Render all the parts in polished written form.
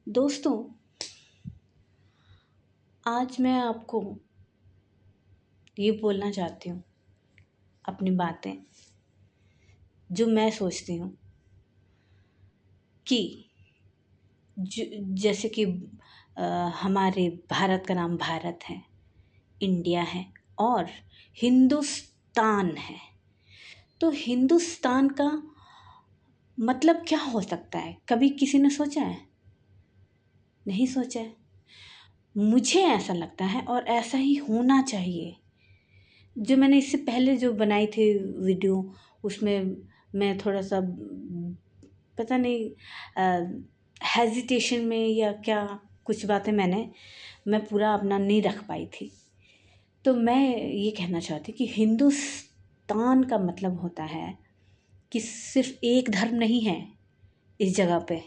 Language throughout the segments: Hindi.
दोस्तों, आज मैं आपको ये बोलना चाहती हूँ अपनी बातें जो मैं सोचती हूँ कि जैसे कि हमारे भारत का नाम भारत है, इंडिया है और हिंदुस्तान है। तो हिंदुस्तान का मतलब क्या हो सकता है? कभी किसी ने सोचा है? नहीं सोचा है। मुझे ऐसा लगता है और ऐसा ही होना चाहिए। जो मैंने इससे पहले जो बनाई थी वीडियो, उसमें मैं थोड़ा सा पता नहीं हेजिटेशन में या क्या कुछ बातें मैं पूरा अपना नहीं रख पाई थी। तो मैं ये कहना चाहती कि हिंदुस्तान का मतलब होता है कि सिर्फ एक धर्म नहीं है इस जगह पे,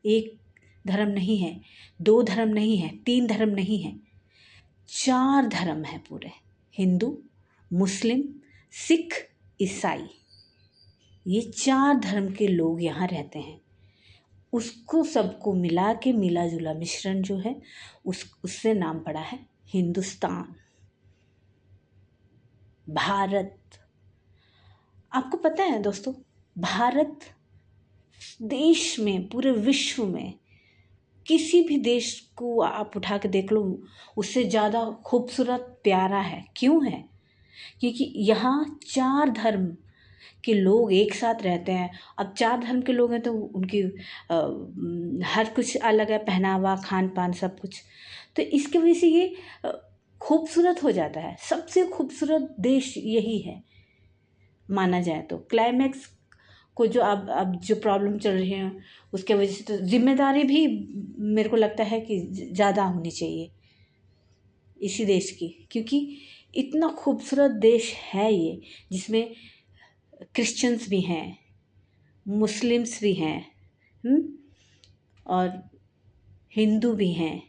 एक धर्म नहीं है, दो धर्म नहीं है, तीन धर्म नहीं है, चार धर्म है पूरे। हिंदू, मुस्लिम, सिख, ईसाई, ये चार धर्म के लोग यहाँ रहते हैं। उसको सबको मिला के मिला जुला मिश्रण जो है उससे नाम पड़ा है हिंदुस्तान, भारत। आपको पता है दोस्तों, भारत देश में, पूरे विश्व में किसी भी देश को आप उठा के देख लो, उससे ज़्यादा खूबसूरत प्यारा है। क्यों है? क्योंकि यहाँ चार धर्म के लोग एक साथ रहते हैं। अब चार धर्म के लोग हैं तो उनकी हर कुछ अलग है, पहनावा, खान पान, सब कुछ। तो इसकी वजह से ये खूबसूरत हो जाता है। सबसे खूबसूरत देश यही है माना जाए तो। क्लाइमैक्स को जो अब जो प्रॉब्लम चल रही है उसके वजह से तो जिम्मेदारी भी मेरे को लगता है कि ज़्यादा होनी चाहिए इसी देश की, क्योंकि इतना खूबसूरत देश है ये, जिसमें क्रिश्चियंस भी हैं, मुस्लिम्स भी हैं, और हिंदू भी हैं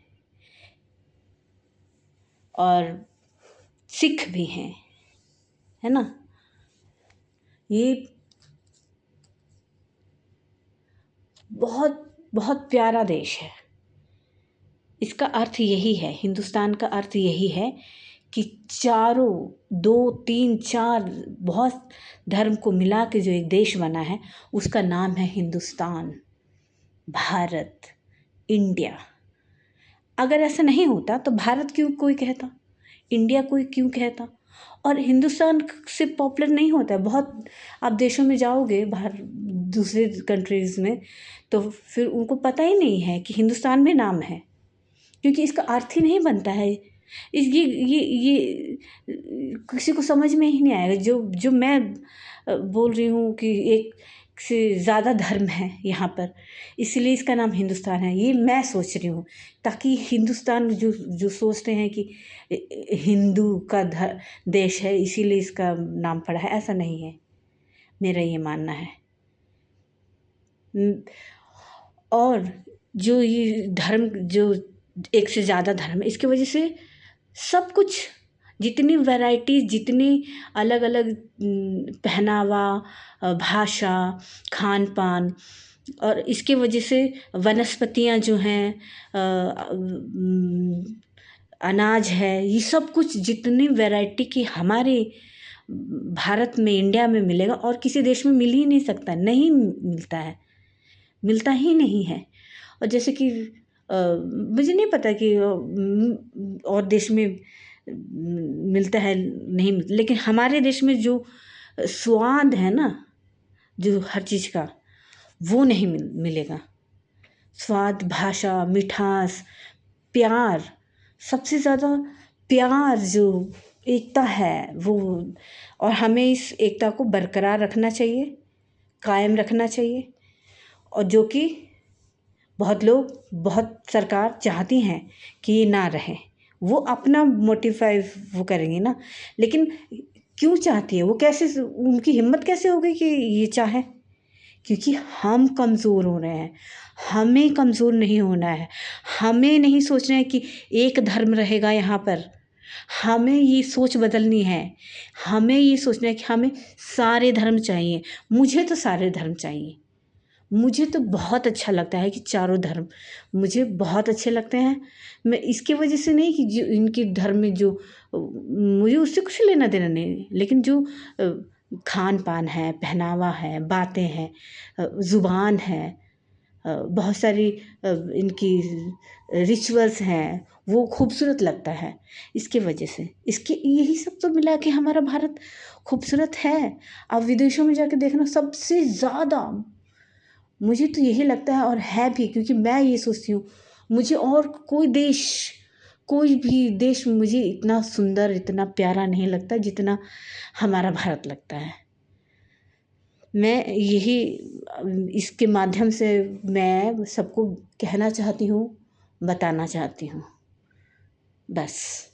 और सिख भी हैं, है ना। ये बहुत बहुत प्यारा देश है। इसका अर्थ यही है, हिंदुस्तान का अर्थ यही है कि चारों, दो तीन चार बहुत धर्म को मिला के जो एक देश बना है उसका नाम है हिंदुस्तान, भारत, इंडिया। अगर ऐसा नहीं होता तो भारत क्यों कोई कहता, इंडिया कोई क्यों कहता, और हिंदुस्तान से पॉपुलर नहीं होता है बहुत। आप देशों में जाओगे बाहर, दूसरे कंट्रीज़ में, तो फिर उनको पता ही नहीं है कि हिंदुस्तान में नाम है, क्योंकि इसका अर्थ ही नहीं बनता है। इस ये किसी को समझ में ही नहीं आएगा। जो मैं बोल रही हूँ कि एक से ज़्यादा धर्म है यहाँ पर, इसलिए इसका नाम हिंदुस्तान है, ये मैं सोच रही हूँ। ताकि हिंदुस्तान जो जो सोचते हैं कि हिंदू का देश है इसीलिए इसका नाम पड़ा है, ऐसा नहीं है, मेरा ये मानना है। और जो ये धर्म, जो एक से ज़्यादा धर्म है, इसकी वजह से सब कुछ, जितनी वैरायटी, जितनी अलग अलग पहनावा, भाषा, खान पान, और इसके वजह से वनस्पतियाँ जो हैं, अनाज है, ये सब कुछ जितनी वैरायटी की हमारे भारत में, इंडिया में मिलेगा और किसी देश में मिल ही नहीं सकता, नहीं मिलता है, मिलता ही नहीं है। और जैसे कि मुझे नहीं पता कि और देश में मिलता है नहीं मिलता, लेकिन हमारे देश में जो स्वाद है ना, जो हर चीज़ का, वो नहीं मिलेगा। स्वाद, भाषा, मिठास, प्यार, सबसे ज़्यादा प्यार, जो एकता है वो, और हमें इस एकता को बरकरार रखना चाहिए, कायम रखना चाहिए। और जो कि बहुत लोग, बहुत सरकार चाहती हैं कि ये ना रहे, वो अपना मोटिफाई वो करेंगे ना, लेकिन क्यों चाहती है वो, कैसे, उनकी हिम्मत कैसे हो गई कि ये चाहे? क्योंकि हम कमज़ोर हो रहे हैं। हमें कमज़ोर नहीं होना है, हमें नहीं सोचना है कि एक धर्म रहेगा यहाँ पर। हमें ये सोच बदलनी है, हमें ये सोचना है कि हमें सारे धर्म चाहिए। मुझे तो सारे धर्म चाहिए, मुझे तो बहुत अच्छा लगता है कि चारों धर्म मुझे बहुत अच्छे लगते हैं। मैं इसकी वजह से नहीं कि जो इनके धर्म में जो मुझे उससे कुछ लेना देना नहीं, लेकिन जो खान पान है, पहनावा है, बातें हैं, ज़ुबान है, बहुत सारी इनकी रिचुअल्स हैं, वो खूबसूरत लगता है। इसके वजह से इसके यही सब तो मिला के हमारा भारत खूबसूरत है। आप विदेशों में जाके देखना, सबसे ज़्यादा मुझे तो यही लगता है, और है भी, क्योंकि मैं ये सोचती हूँ मुझे और कोई भी देश मुझे इतना सुंदर, इतना प्यारा नहीं लगता जितना हमारा भारत लगता है। मैं यही इसके माध्यम से मैं सबको कहना चाहती हूँ, बताना चाहती हूँ, बस।